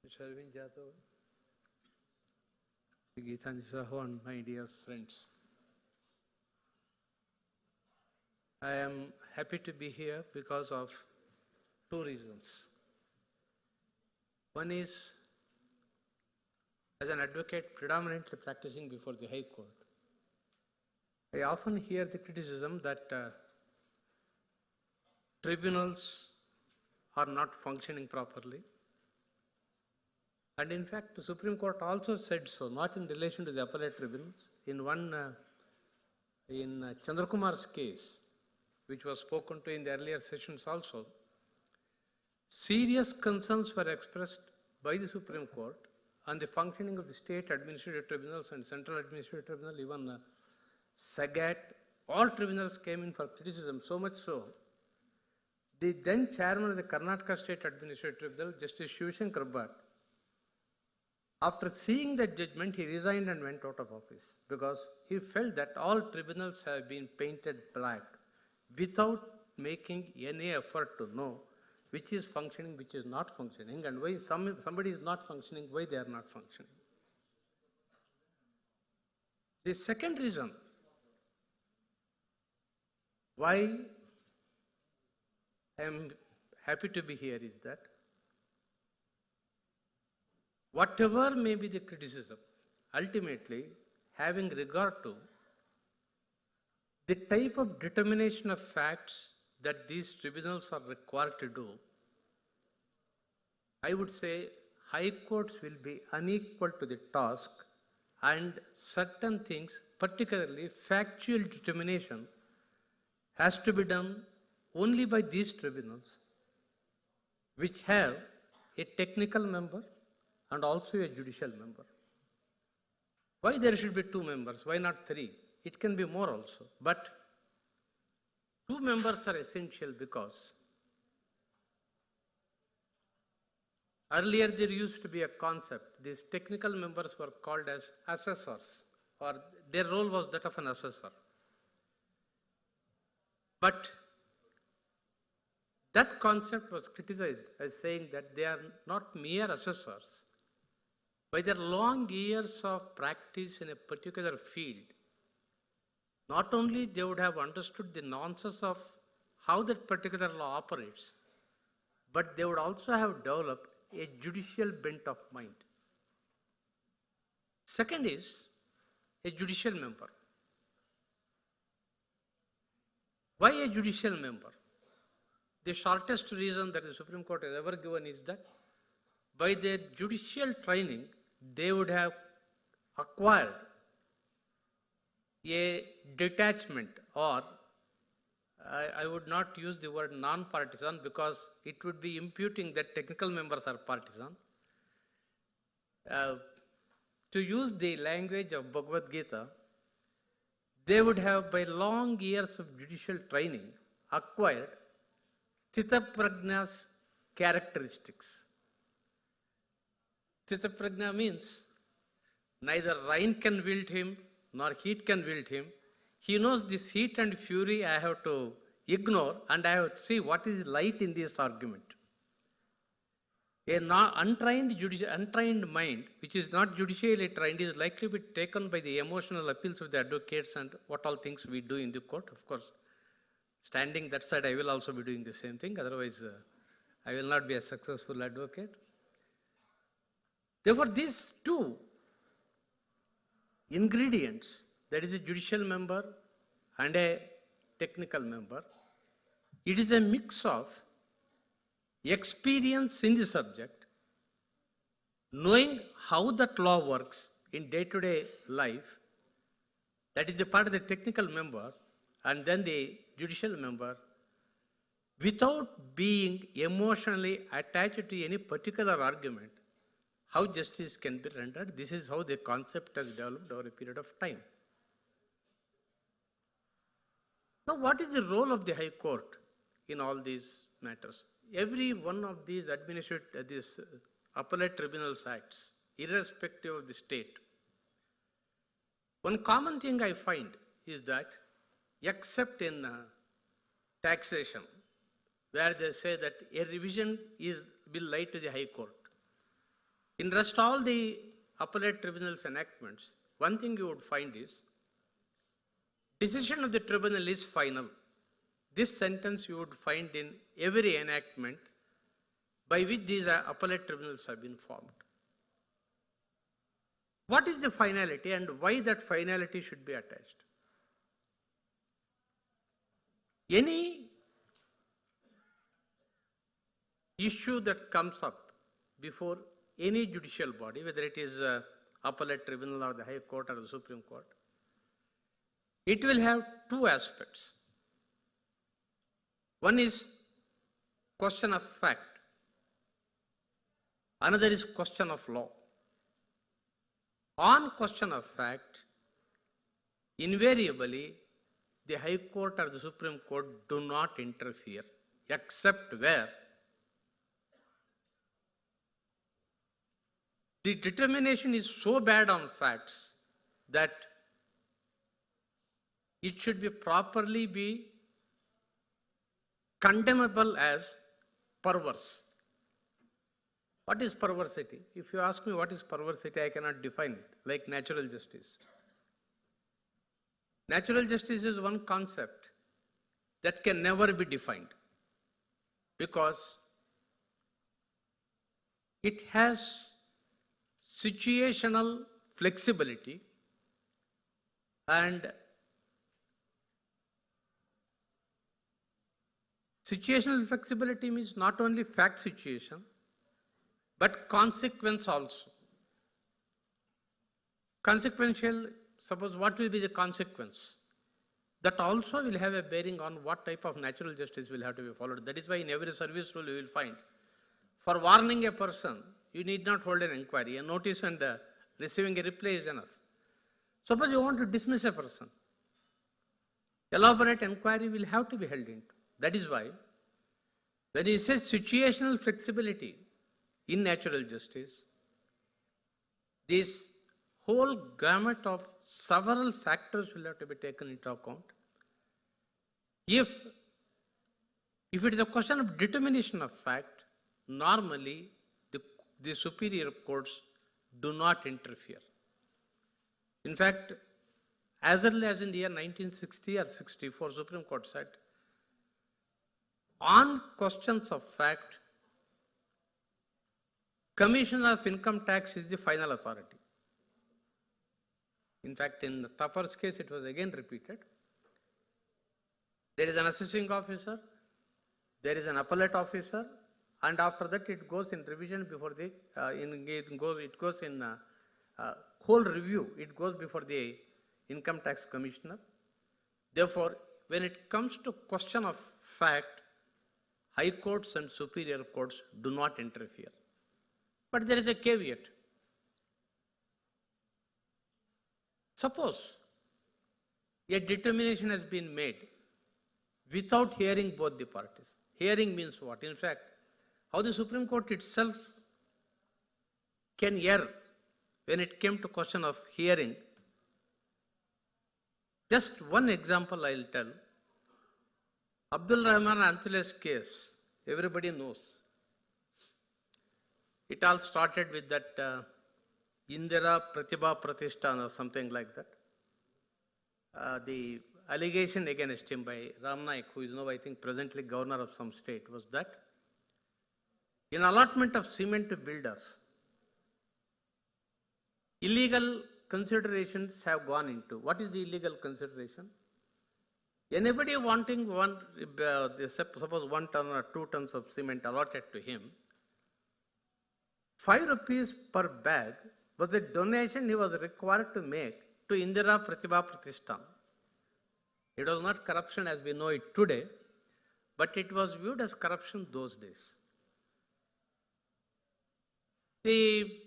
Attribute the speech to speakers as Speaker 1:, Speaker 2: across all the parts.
Speaker 1: Mr. Arvind Jadhav, Geetanjali Sahu, and my dear friends. I am happy to be here because of two reasons. One is, as an advocate predominantly practicing before the High Court, I often hear the criticism that tribunals are not functioning properly. And in fact, the Supreme Court also said so, not in relation to the appellate tribunals. In Chandrakumar's case, which was spoken to in the earlier sessions also, serious concerns were expressed by the Supreme Court on the functioning of the state administrative tribunals and central administrative tribunal, even SAGAT. All tribunals came in for criticism, so much so, the then chairman of the Karnataka State Administrative Tribunal, Justice Shivashankar Bhatt, after seeing that judgment, he resigned and went out of office because he felt that all tribunals have been painted black without making any effort to know which is functioning, which is not functioning, and why somebody is not functioning, why they are not functioning. The second reason why I am happy to be here is that whatever may be the criticism, ultimately having regard to the type of determination of facts that these tribunals are required to do, I would say high courts will be unequal to the task, and certain things, particularly factual determination, has to be done only by these tribunals, which have a technical member and also a judicial member. Why there should be two members? Why not three? It can be more also. But two members are essential because earlier there used to be a concept. These technical members were called as assessors, or their role was that of an assessor. But that concept was criticized as saying that they are not mere assessors. By their long years of practice in a particular field, not only they would have understood the nuances of how that particular law operates, but they would also have developed a judicial bent of mind. Second is a judicial member. Why a judicial member? The shortest reason that the Supreme Court has ever given is that by their judicial training, they would have acquired a detachment, or I would not use the word non-partisan because it would be imputing that technical members are partisan. To use the language of Bhagavad Gita, they would have, by long years of judicial training, acquired Sthitaprajna's characteristics. Sthitaprajna means neither rain can wilt him nor heat can wilt him. He knows this heat and fury I have to ignore, and I have to see what is light in this argument. An untrained mind, which is not judicially trained, is likely to be taken by the emotional appeals of the advocates and what all things we do in the court. Of course, standing that side, I will also be doing the same thing. Otherwise, I will not be a successful advocate. Therefore, these two ingredients, that is a judicial member and a technical member, it is a mix of experience in the subject, knowing how that law works in day-to-day life, that is the part of the technical member, and then the judicial member, without being emotionally attached to any particular argument, how justice can be rendered. This is how the concept has developed over a period of time. Now, what is the role of the High Court in all these matters? Every one of these appellate tribunals acts, irrespective of the state. One common thing I find is that, except in taxation, where they say that a revision will lie to the High Court, In rest all the appellate tribunals enactments, one thing you would find is decision of the tribunal is final. This sentence you would find in every enactment by which these appellate tribunals have been formed. What is the finality and why that finality should be attached? Any issue that comes up before any judicial body, whether it is appellate tribunal or the High Court or the Supreme Court, it will have two aspects. One is question of fact. Another is question of law. On question of fact, invariably, the High Court or the Supreme Court do not interfere, except where the determination is so bad on facts that it should be properly be condemnable as perverse. What is perversity? If you ask me what is perversity, I cannot define it, like natural justice. Natural justice is one concept that can never be defined because it has situational flexibility, and situational flexibility means not only fact situation but consequence also. Consequential, suppose what will be the consequence? That also will have a bearing on what type of natural justice will have to be followed. That is why in every service rule you will find, for warning a person, you need not hold an inquiry. A notice and receiving a reply is enough. Suppose you want to dismiss a person, elaborate inquiry will have to be held into. That is why when he says situational flexibility in natural justice, this whole gamut of several factors will have to be taken into account. If it is a question of determination of fact, normally the superior courts do not interfere. In fact, as early as in the year 1960 or 64, Supreme Court said, on questions of fact, Commissioner of Income Tax is the final authority. In fact, in the Thappar's case, it was again repeated. There is an assessing officer, there is an appellate officer, and after that it goes in revision before the, whole review, it goes before the Income Tax Commissioner. Therefore, when it comes to question of fact, High Courts and Superior Courts do not interfere. But there is a caveat. Suppose a determination has been made without hearing both the parties. Hearing means what? In fact, how the Supreme Court itself can err when it came to question of hearing. Just one example I will tell. Abdul Rahman Antule's case, everybody knows. It all started with that Indira Pratibha Pratishthan or something like that. The allegation against him by Ram Naik, who is now I think presently governor of some state, was that in allotment of cement to builders, illegal considerations have gone into. What is the illegal consideration? Anybody wanting suppose 1 ton or 2 tons of cement allotted to him, 5 rupees per bag was the donation he was required to make to Indira Pratibha Pratishthan. It was not corruption as we know it today, but it was viewed as corruption those days. The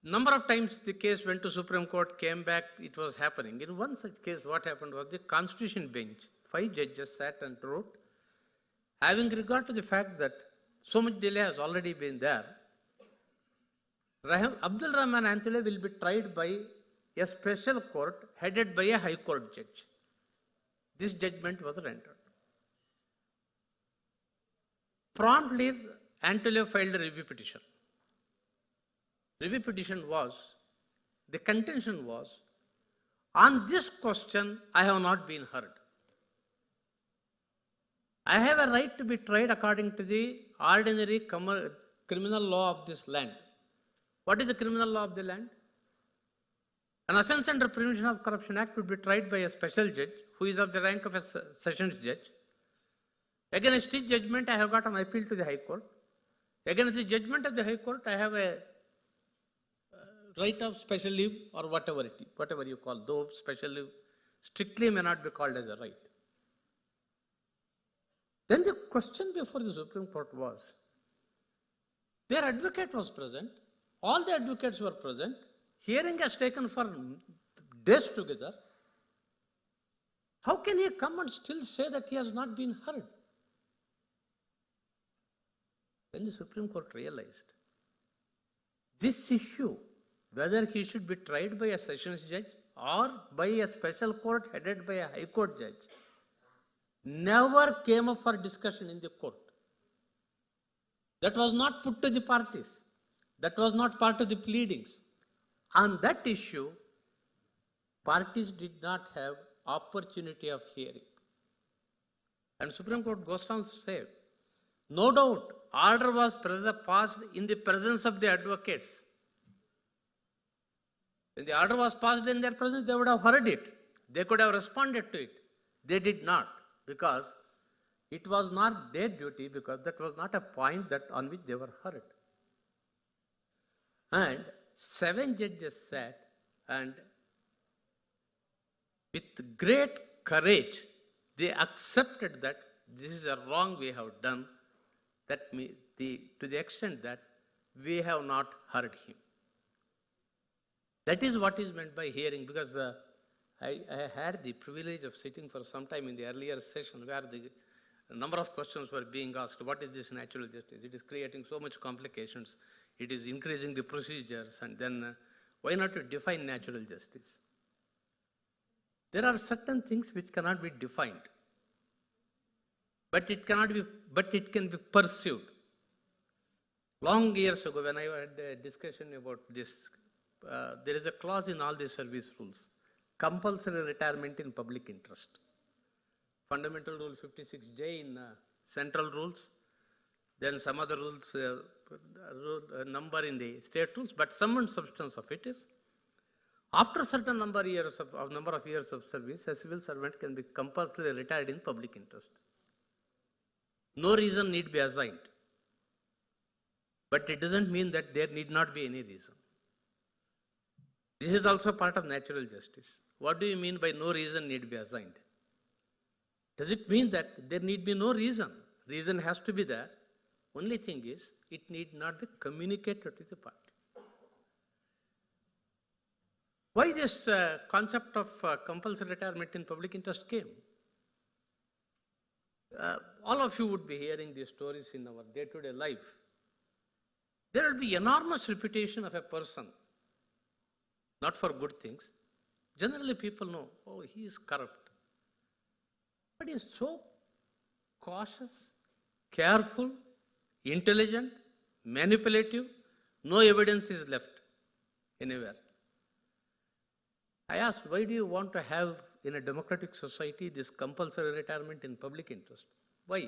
Speaker 1: number of times the case went to Supreme Court, came back, it was happening. In one such case, what happened was the Constitution bench, 5 judges sat and wrote, having regard to the fact that so much delay has already been there, Abdul Rahman Antule will be tried by a special court headed by a High Court judge. This judgment was rendered. Promptly, Antule filed a review petition. review petition was, the contention was, on this question, I have not been heard. I have a right to be tried according to the ordinary criminal law of this land. What is the criminal law of the land? An offence under Prevention of Corruption Act would be tried by a special judge who is of the rank of a sessions judge. Against his judgment, I have got an appeal to the High Court. Against the judgment of the High Court, I have a right of special leave or whatever you call, though special leave strictly may not be called as a right. Then the question before the Supreme Court was, their advocate was present, all the advocates were present, hearing has taken for days together. How can he come and still say that he has not been heard? Then the Supreme Court realized this issue, whether he should be tried by a sessions judge or by a special court headed by a High Court judge, never came up for discussion in the court. That was not put to the parties. That was not part of the pleadings. On that issue, parties did not have opportunity of hearing. And Supreme Court goes on to say, no doubt, order was passed in the presence of the advocates. When the order was passed in their presence, they would have heard it. They could have responded to it. They did not, because it was not their duty, because that was not a point on which they were heard. And 7 judges sat, and with great courage, they accepted that this is a wrong we have done, to the extent that we have not heard him. That is what is meant by hearing, because I had the privilege of sitting for some time in the earlier session where the number of questions were being asked. What is this natural justice? It is creating so much complications. It is increasing the procedures, and then why not to define natural justice? There are certain things which cannot be defined, but it can be pursued. Long years ago, when I had a discussion about this, there is a clause in all the service rules, compulsory retirement in public interest. Fundamental Rule 56J in central rules, then some other rules, number in the state rules, but some and substance of it is, after a certain number of years of service, a civil servant can be compulsorily retired in public interest. No reason need be assigned. But it doesn't mean that there need not be any reason. This is also part of natural justice. What do you mean by no reason need be assigned? Does it mean that there need be no reason? Reason has to be there. Only thing is, it need not be communicated to the party. Why this concept of compulsory retirement in public interest came? All of you would be hearing these stories in our day-to-day life. There will be enormous reputation of a person, not for good things. Generally people know, oh, he is corrupt. But he is so cautious, careful, intelligent, manipulative, no evidence is left anywhere. I asked, why do you want to have in a democratic society this compulsory retirement in public interest? Why?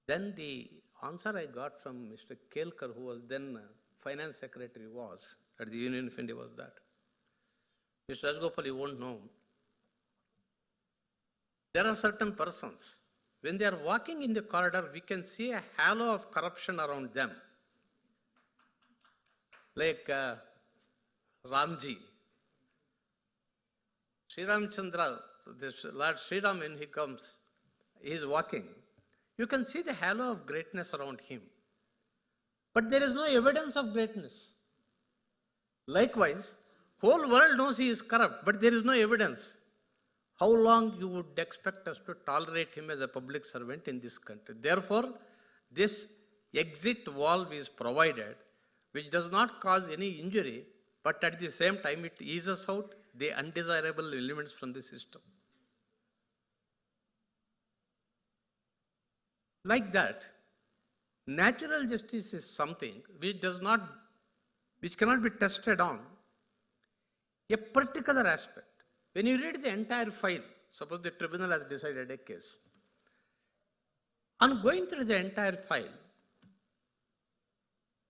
Speaker 1: Then the answer I got from Mr. Kelkar, who was then finance secretary, was, at the Union of India, was that, Mr. Rajgopal, you won't know, there are certain persons, when they are walking in the corridor, we can see a halo of corruption around them. Like Ramji, Sri Ramchandra, this Lord Sri Ram, when he comes, he is walking. You can see the halo of greatness around him. But there is no evidence of greatness. Likewise, whole world knows he is corrupt, but there is no evidence. How long you would expect us to tolerate him as a public servant in this country? Therefore, this exit valve is provided, which does not cause any injury, but at the same time it eases out the undesirable elements from the system. Like that, natural justice is something which does not which cannot be tested on a particular aspect. When you read the entire file, suppose the tribunal has decided a case, on going through the entire file,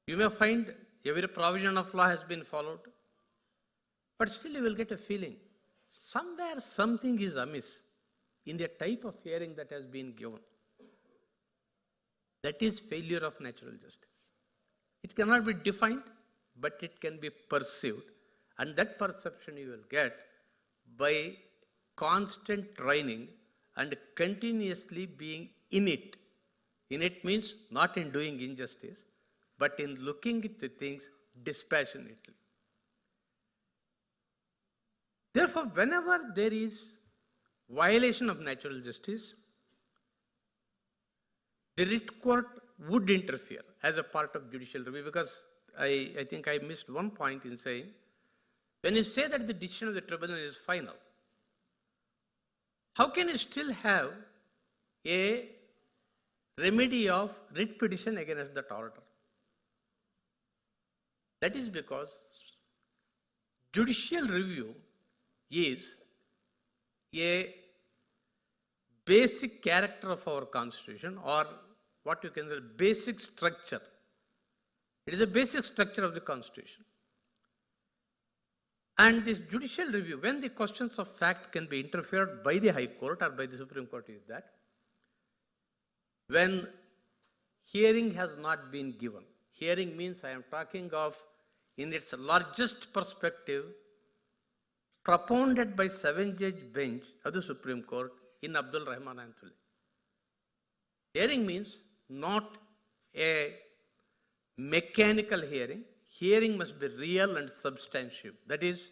Speaker 1: you may find every provision of law has been followed, but still you will get a feeling somewhere something is amiss in the type of hearing that has been given. That is failure of natural justice. It cannot be defined, but it can be perceived. And that perception you will get by constant training and continuously being in it. In it means not in doing injustice, but in looking at the things dispassionately. Therefore, whenever there is violation of natural justice, the writ court would interfere as a part of judicial review, because I think I missed one point in saying, when you say that the decision of the tribunal is final, how can you still have a remedy of writ petition against that order? That is because judicial review is a basic character of our constitution, or what you can say, basic structure. It is a basic structure of the constitution. And this judicial review, when the questions of fact can be interfered by the High Court or by the Supreme Court, is that when hearing has not been given. Hearing means I am talking of, in its largest perspective, propounded by 7-judge bench of the Supreme Court in Abdul Rahman Anthuli. Hearing means not a mechanical hearing. Hearing must be real and substantive. That is,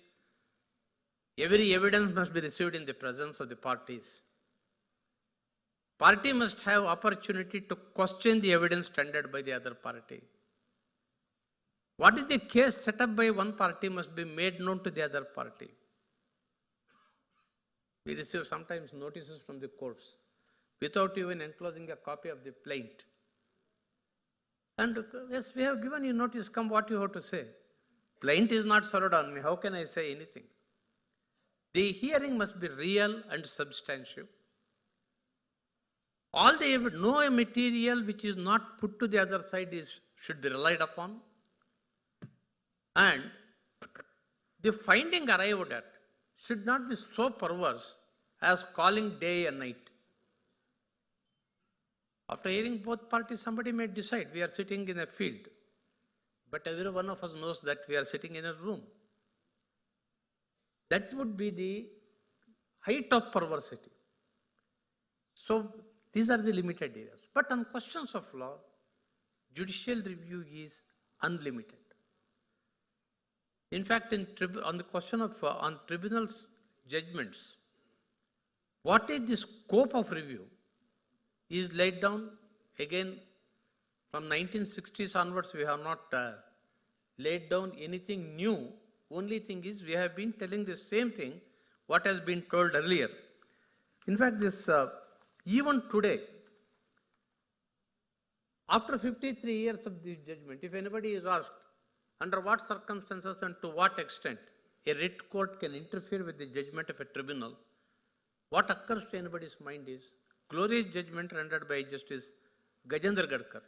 Speaker 1: every evidence must be received in the presence of the parties. Party must have opportunity to question the evidence tendered by the other party. What is the case set up by one party must be made known to the other party. We receive sometimes notices from the courts without even enclosing a copy of the plaint. And yes, we have given you notice, come what you have to say. Plaint is not served on me, how can I say anything? The hearing must be real and substantive. All the no material which is not put to the other side should be relied upon. And the finding arrived at should not be so perverse as calling day and night. After hearing both parties, somebody may decide we are sitting in a field, but every one of us knows that we are sitting in a room. That would be the height of perversity. So these are the limited areas. But on questions of law, judicial review is unlimited. In fact, on the question of on tribunals' judgments, what is the scope of review is laid down. Again, from 1960s onwards, we have not laid down anything new. Only thing is, we have been telling the same thing what has been told earlier. In fact, this even today, after 53 years of this judgment, if anybody is asked under what circumstances and to what extent a writ court can interfere with the judgment of a tribunal, what occurs to anybody's mind is glorious judgment rendered by Justice Gajendra Gadkar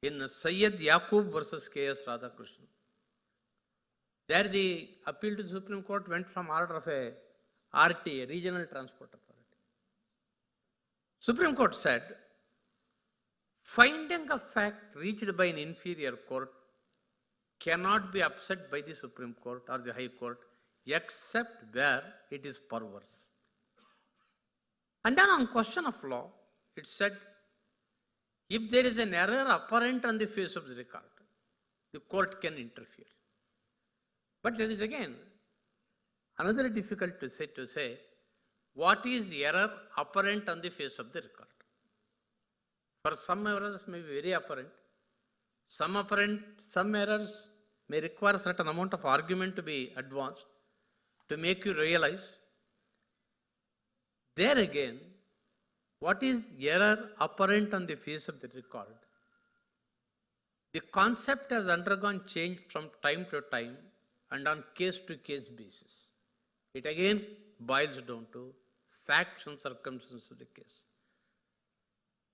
Speaker 1: in Syed Yaqub versus K.S. Radhakrishnan. There the appeal to the Supreme Court went from order of a RTA, Regional Transport Authority. Supreme Court said, finding of fact reached by an inferior court cannot be upset by the Supreme Court or the High Court except where it is perverse. And then on question of law, it said, if there is an error apparent on the face of the record, the court can interfere. But there is again another difficult to say, what is error apparent on the face of the record? For some errors may be very apparent. Some errors may require a certain amount of argument to be advanced to make you realize. There again, what is error apparent on the face of the record The concept has undergone change from time to time and on case-to-case basis. It again boils down to facts and circumstances of the case.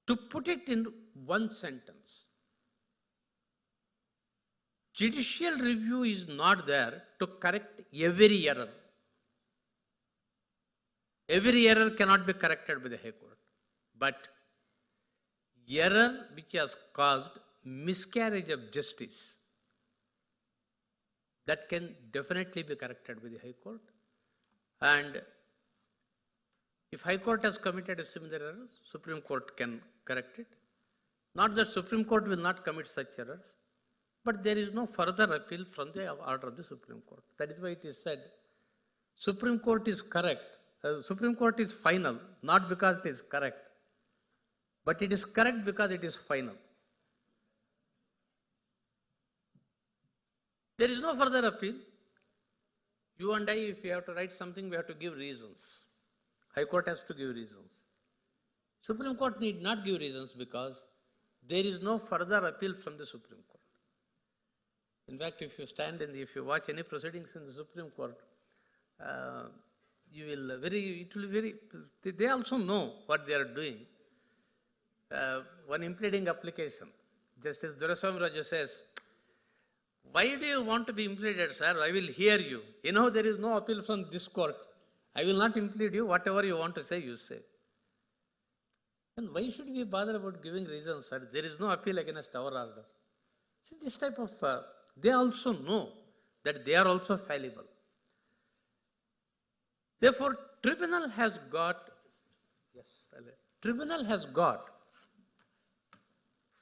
Speaker 1: To put it in one sentence, judicial review is not there to correct every error. Every error cannot be corrected by the High Court. But error which has caused miscarriage of justice, that can definitely be corrected by the High Court. And if High Court has committed a similar error, Supreme Court can correct it. Not that Supreme Court will not commit such errors, but there is no further appeal from the order of the Supreme Court. That is why it is said, Supreme Court is correct. Supreme Court is final, not because it is correct, but it is correct because it is final. There is no further appeal. You and I, if we have to write something, we have to give reasons. High Court has to give reasons. Supreme Court need not give reasons because there is no further appeal from the Supreme Court. In fact, if you watch any proceedings in the Supreme Court, they also know what they are doing. One impleading application, Justice Duraiswamy Raju says, "Why do you want to be impleaded, sir? I will hear you. You know there is no appeal from this court. I will not implead you. Whatever you want to say, you say." And why should we bother about giving reasons, sir? There is no appeal against our order. See, this type of, they also know that they are also fallible. Therefore, tribunal has got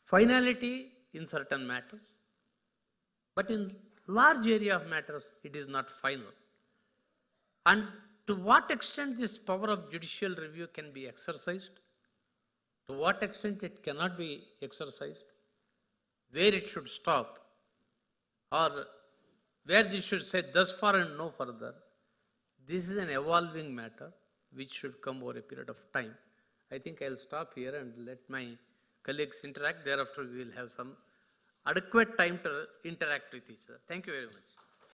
Speaker 1: finality in certain matters, but in large area of matters, it is not final. And to what extent this power of judicial review can be exercised, to what extent it cannot be exercised, where it should stop, or where this should say thus far and no further, this is an evolving matter which should come over a period of time. I think I'll stop here and let my colleagues interact. Thereafter, we will have some adequate time to interact with each other. Thank you very much.